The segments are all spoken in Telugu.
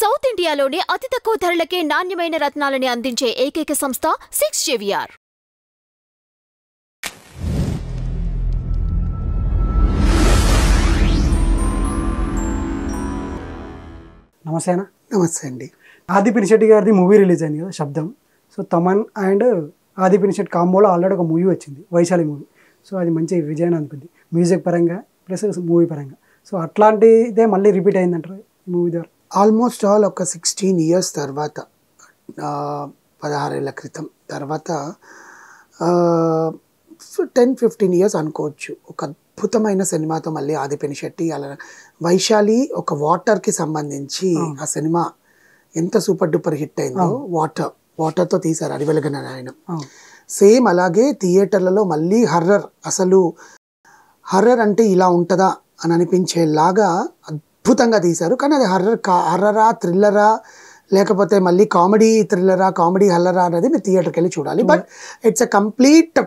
సౌత్ ఇండియాలోనే అతి తక్కువ ధరలకే నాణ్యమైన రత్నాలని అందించే ఏకైక సంస్థ 6JVR. నమస్తే అన్న. నమస్తే అండి. ఆది పినిశెట్టి గారిది మూవీ రిలీజ్ అయింది కదా, శబ్దం. సో తమన్ అండ్ ఆది పినిశెట్టి కాంబోలో ఆల్రెడీ ఒక మూవీ వచ్చింది, వైశాలి మూవీ. సో అది మంచి విజయాన్ని అందుకుంది మ్యూజిక్ పరంగా ప్లస్ మూవీ పరంగా. సో అట్లాంటిదే మళ్ళీ రిపీట్ అయిందంటారు ఈ మూవీ ద్వారా. ఆల్మోస్ట్ ఆల్ ఒక 16 years తర్వాత, 16 ఏళ్ల క్రితం తర్వాత 10-15 years అనుకోవచ్చు, ఒక అద్భుతమైన సినిమాతో మళ్ళీ ఆది పినిశెట్టి అలా వైశాలి ఒక వాటర్కి సంబంధించి ఆ సినిమా ఎంత సూపర్ డూపర్ హిట్ అయిందో. వాటర్తో తీశారు అడివెలగన నాయన. సేమ్ అలాగే థియేటర్లలో మళ్ళీ అసలు హర్రర్ అంటే ఇలా ఉంటుందా అని అనిపించేలాగా అద్భుతంగా తీశారు. కానీ అది హర్రరా థ్రిల్లరా లేకపోతే మళ్ళీ కామెడీ థ్రిల్లరా కామెడీ హర్రరా అనేది మీరు థియేటర్కి వెళ్ళి చూడాలి. But it's a complete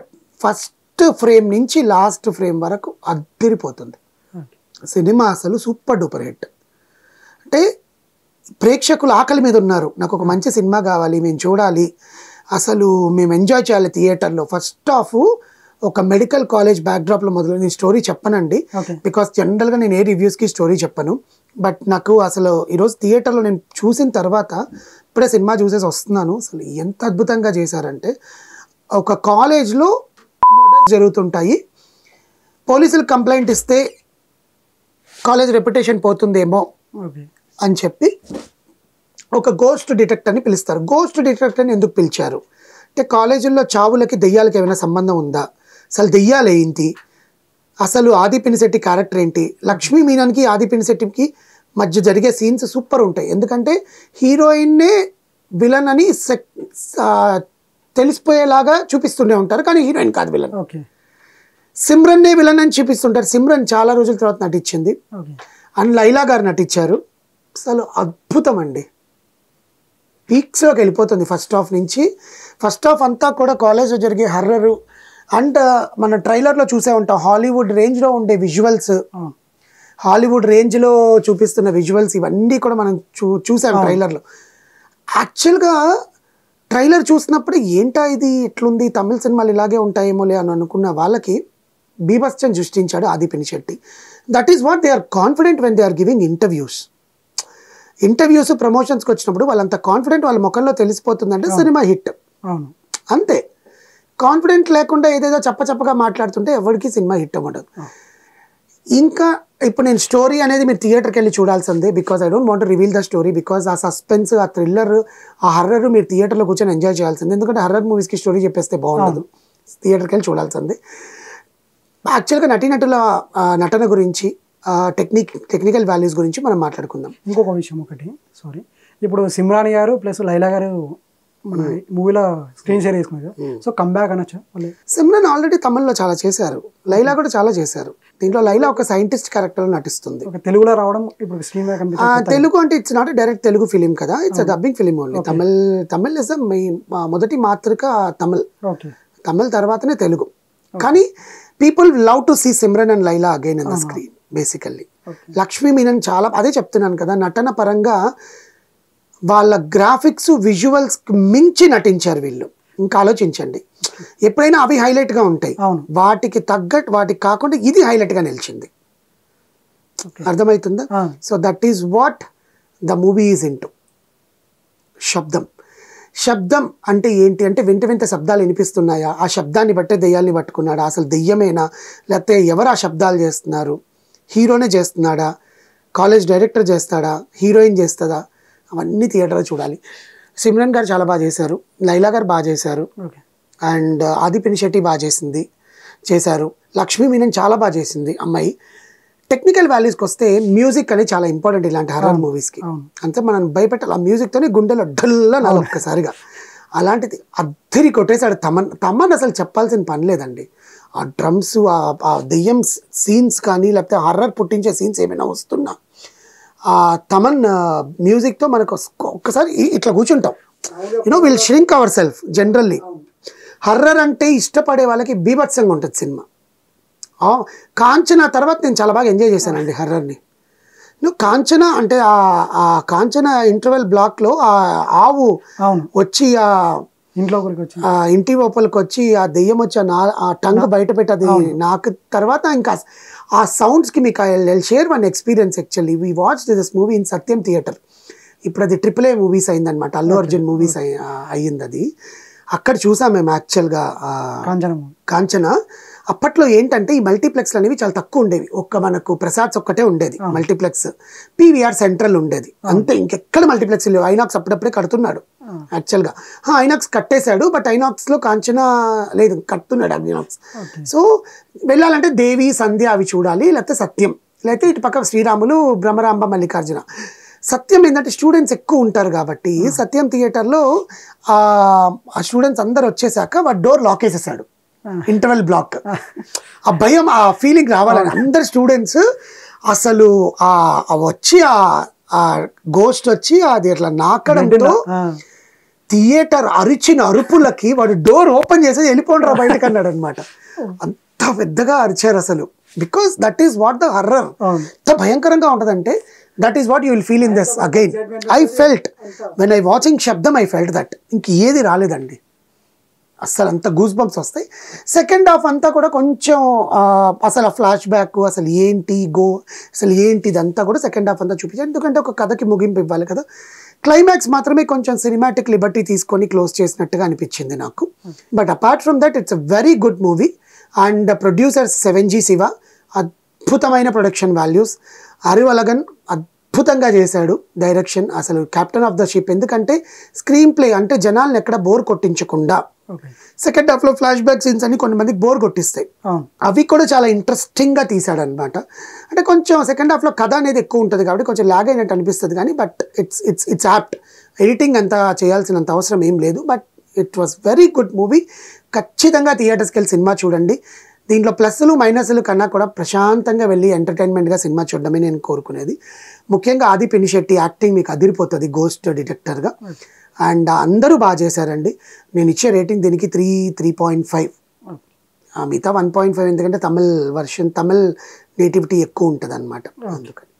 first frame నుంచి లాస్ట్ ఫ్రేమ్ వరకు అద్దిరిపోతుంది సినిమా. అసలు సూపర్ డూపర్ హిట్. అంటే ప్రేక్షకులు ఆకలి మీద ఉన్నారు, నాకు ఒక మంచి సినిమా కావాలి, మేము చూడాలి, అసలు మేము ఎంజాయ్ చేయాలి థియేటర్లో. ఫస్ట్ హాఫ్ ఒక మెడికల్ కాలేజ్ బ్యాక్డ్రాప్లో మొదలు. నేను స్టోరీ చెప్పనండి, బికాస్ జనరల్గా నేను ఏ రివ్యూస్కి స్టోరీ చెప్పను. బట్ నాకు అసలు ఈరోజు థియేటర్లో నేను చూసిన తర్వాత ఇప్పుడే సినిమా చూసేసి వస్తున్నాను. అసలు ఎంత అద్భుతంగా చేశారంటే, ఒక కాలేజ్లో మర్డర్స్ జరుగుతుంటాయి, పోలీసులు కంప్లైంట్ ఇస్తే కాలేజ్ రెప్యుటేషన్ పోతుందేమో అని చెప్పి ఒక గోస్ట్ డిటెక్టర్ని పిలుస్తారు. గోస్ట్ డిటెక్టర్ని ఎందుకు పిలిచారు అంటే, కాలేజీల్లో చావులకి దెయ్యాలకి ఏమైనా సంబంధం ఉందా, అసలు దెయ్యాలు ఏంటి, అసలు ఆది పినిశెట్టి క్యారెక్టర్ ఏంటి, లక్ష్మీ మీనన్కి ఆది పినిశెట్టికి మధ్య జరిగే సీన్స్ సూపర్ ఉంటాయి. ఎందుకంటే హీరోయిన్నే విలన్ అని తెలిసిపోయేలాగా చూపిస్తూనే ఉంటారు, కానీ హీరోయిన్ కాదు విలన్. సిమ్రన్నే విలన్ అని చూపిస్తుంటారు. సిమ్రన్ చాలా రోజుల తర్వాత నటించింది అండ్ లైలా గారు నటించారు. అసలు అద్భుతం అండి, పీక్స్లోకి వెళ్ళిపోతుంది ఫస్ట్ హాఫ్ నుంచి. ఫస్ట్ హాఫ్ అంతా కూడా కాలేజ్లో జరిగే హర్రరు అండ్ మన ట్రైలర్లో చూసే ఉంటాం హాలీవుడ్ రేంజ్లో ఉండే విజువల్స్, హాలీవుడ్ రేంజ్లో చూపిస్తున్న విజువల్స్ ఇవన్నీ కూడా మనం చూసాం ట్రైలర్లో. యాక్చువల్గా ట్రైలర్ చూసినప్పుడు ఏంటా ఇది ఇట్లుంది, తమిళ సినిమాలు ఇలాగే ఉంటాయేమోలే అని అనుకున్న వాళ్ళకి బీభత్సం సృష్టించాడు Aadhi Pinisetty. That is what they are confident when they are giving interviews ప్రమోషన్స్కి వచ్చినప్పుడు వాళ్ళంత కాన్ఫిడెంట్ వాళ్ళ ముఖంలో తెలిసిపోతుందంటే సినిమా హిట్. అంతే, కాన్ఫిడెంట్ లేకుండా ఏదేదో చప్పగా మాట్లాడుతుంటే ఎవరికి సినిమా హిట్ అవ్వదు. ఇంకా ఇప్పుడు నేను స్టోరీ అనేది మీరు థియేటర్కి వెళ్ళి చూడాల్సిందే, because I don't want reveal the story. Because ఆ సస్పెన్స్, ఆ థ్రిల్లర్, ఆ హర్రర్ మీరు థియేటర్లో కూర్చొని ఎంజాయ్ చేయాల్సిందే. ఎందుకంటే హర్రర్ మూవీస్కి స్టోరీ చెప్పేస్తే బాగుండదు, థియేటర్కి వెళ్ళి చూడాల్సిందే. యాక్చువల్గా నటీనటుల నటన గురించి, టెక్నికల్ వాల్యూస్ గురించి మనం మాట్లాడుకుందాం. ఇంకొక విషయం ఒకటి, సారీ, ఇప్పుడు సిమ్రాన్ గారు ప్లస్ లైలా గారు మన మూవీలో స్క్రీన్ షేర్ చేసుకున్నారు, సో కంబ్యాక్ అనొచ్చా? సిమ్రన్ ఆల్రెడీ తమిళ్లో చాలా చేశారు, లైలా కూడా చాలా చేశారు. దీంట్లో లైలా ఒక సైంటిస్ట్ క్యారెక్టర్ నటిస్తుంది. తెలుగులో రావడం ఇప్పుడు స్క్రీన్ తెలుగు అంటే it's not direct Telugu film కదా, it's dubbing film only. Tamil is మొదటి మాతృక తమిళ్ తర్వాతనే తెలుగు. కానీ people love to see Simran and Laila again in the screen basically. Lakshmi Menon చాలా, అదే చెప్తున్నాను కదా, నటన పరంగా వాళ్ళ గ్రాఫిక్స్ విజువల్స్ మించి నటించారు వీళ్ళు. ఇంకా ఆలోచించండి, ఎప్పుడైనా అవి హైలైట్గా ఉంటాయి, వాటికి తగ్గట్టు వాటికి కాకుండా ఇది హైలైట్గా నిలిచింది. అర్థమవుతుందా? So that is what the movie is into. శబ్దం అంటే ఏంటి అంటే, వింత శబ్దాలు వినిపిస్తున్నాయా, ఆ శబ్దాన్ని బట్టే దెయ్యాల్ని పట్టుకున్నాడా, అసలు దెయ్యమేనా, లేకపోతే ఎవరు ఆ శబ్దాలు చేస్తున్నారు, హీరోనే చేస్తున్నాడా, కాలేజ్ డైరెక్టర్ చేస్తాడా, హీరోయిన్ చేస్తుందా, అవన్నీ థియేటర్లో చూడాలి. సిమ్రన్ గారు చాలా బాగా చేశారు, లైలా గారు బాగా చేశారు, అండ్ ఆది పినిశెట్టి బాగా చేశారు, లక్ష్మీ మీనన్ చాలా బాగా చేసింది అమ్మాయి. టెక్నికల్ వాల్యూస్కి వస్తే మ్యూజిక్ అనేది చాలా ఇంపార్టెంట్ ఇలాంటి హర్రర్ మూవీస్కి. అంతే, మనం భయపెట్టాలి, ఆ మ్యూజిక్తోనే గుండెలో డల్లా నాలుగు ఒక్కసారిగా. అలాంటిది అద్దరి కొట్టేశాడు తమన్. అసలు చెప్పాల్సిన పని లేదండి, ఆ డ్రమ్స్, ఆ దెయ్యం సీన్స్ కానీ లేకపోతే హర్రర్ పుట్టించే సీన్స్ ఏమైనా వస్తున్నా ఆ తమన్ మ్యూజిక్తో మనకు ఒక్కసారి ఇట్లా కూర్చుంటాం. Will shrink our self. Generally horror అంటే ఇష్టపడే వాళ్ళకి బీభత్సంగా ఉంటుంది సినిమా. కాంచనా తర్వాత నేను చాలా బాగా ఎంజాయ్ చేశానండి హర్రర్ని. కాంచన అంటే ఆ కాంచన ఇంటర్వెల్ బ్లాక్ లో ఆ ఆవు వచ్చి ఆ ఇంటి లోపలికి వచ్చి ఆ దెయ్యం వచ్చి ఆ టంగ్ బయట పెట్టది నాకు తర్వాత ఇంకా ఆ సౌండ్స్ కి మీకు share one experience. Actually we watch this movie in Satyam theatre. ఇప్పుడు అది AAA మూవీస్ అయిందనమాట, అల్లు అర్జున్ మూవీస్ అయ్యింది అది. అక్కడ చూసాం మేము యాక్చువల్గా కాంచన. అప్పట్లో ఏంటంటే ఈ మల్టీప్లెక్స్లు అనేవి చాలా తక్కువ ఉండేవి. మనకు ప్రసాద్స్ ఒక్కటే ఉండేది మల్టీప్లెక్స్, PVR సెంట్రల్ ఉండేది అంతే, ఇంకెక్కడ మల్టీప్లెక్స్ లేవు. ఐనాక్స్ అప్పుడప్పుడే కడుతున్నాడు యాక్చువల్గా. ఐనాక్స్ కట్టేశాడు, బట్ ఐనాక్స్లో కాంచన లేదు, కడుతున్నాడు ఐనాక్స్. సో వెళ్ళాలంటే దేవి, సంధ్య అవి చూడాలి, లేకపోతే సత్యం, లేకపోతే ఇటు పక్క శ్రీరాములు, భ్రమరాంబ, మల్లికార్జున. సత్యం ఏంటంటే స్టూడెంట్స్ ఎక్కువ ఉంటారు కాబట్టి సత్యం థియేటర్లో ఆ స్టూడెంట్స్ అందరు వచ్చేసాక వాడు డోర్ లాక్ వేసేసాడు, ఇంటర్వెల్ బ్లాక్. ఆ భయం, ఆ ఫీలింగ్ రావాలని అందరు స్టూడెంట్స్ అసలు వచ్చి ఆ గోస్ట్ వచ్చి అది అట్లా నాకడంతో థియేటర్ అరిచిన అరుపులకి వాడు డోర్ ఓపెన్ చేసి వెళ్ళిపోండి రా బయటకు అన్నాడు అనమాట. అంత పెద్దగా అరిచారు అసలు. Because that is what the horror. ఎంత భయంకరంగా ఉంటుందంటే that is what you will feel in this again. I felt when I watching శబ్దం, ఐ ఫెల్ట్ దట్. ఇంక ఏది రాలేదండి అసలు, అంత గూస్ బంప్స్ వస్తాయి. సెకండ్ హాఫ్ అంతా కూడా కొంచెం అసలు ఫ్లాష్ బ్యాక్, అసలు ఏంటి అసలు ఏంటి ఇదంతా కూడా సెకండ్ హాఫ్ అంతా చూపించారు. ఎందుకంటే ఒక కథకి ముగింపు ఇవ్వాలి కదా. క్లైమాక్స్ మాత్రమే కొంచెం సినిమాటిక్ లిబర్టీ తీసుకొని క్లోజ్ చేసినట్టుగా అనిపించింది నాకు. But apart from that it's a very good movie. And producers 7G Shiva, అద్భుతమైన ప్రొడక్షన్ వాల్యూస్. అరివలగన్ అద్భుతంగా చేశాడు డైరెక్షన్, అసలు కెప్టెన్ ఆఫ్ ద షిప్. ఎందుకంటే స్క్రీన్ ప్లే అంటే జనాలను ఎక్కడ బోర్ కొట్టించకుండా, సెకండ్ హాఫ్లో ఫ్లాష్ బ్యాక్ సీన్స్ అని కొంతమందికి బోర్ కొట్టిస్తాయి, అవి కూడా చాలా ఇంట్రెస్టింగ్గా తీసాడు అనమాట. అంటే కొంచెం సెకండ్ హాఫ్లో కథ అనేది ఎక్కువ ఉంటుంది కాబట్టి కొంచెం లాగ్ అయినట్టు అనిపిస్తుంది కానీ, బట్ ఇట్స్ యాప్ట్. ఎడిటింగ్ అంతా చేయాల్సినంత అవసరం ఏం లేదు. But it was very good movie. ఖచ్చితంగా థియేటర్స్కి వెళ్ళి సినిమా చూడండి. దీంట్లో ప్లస్లు మైనస్లు కన్నా కూడా ప్రశాంతంగా వెళ్ళి ఎంటర్టైన్మెంట్గా సినిమా చూడడమే నేను కోరుకునేది. ముఖ్యంగా ఆది పినిశెట్టి యాక్టింగ్ మీకు అదిరిపోతుంది గోస్ట్ డిటెక్టర్గా. అండ్ అందరూ బాగా చేశారండి. నేను ఇచ్చే రేటింగ్ దీనికి 3.5. మిగతా 1.5 ఎందుకంటే తమిళ్ నేటివిటీ ఎక్కువ ఉంటుంది అనమాట అందుకని.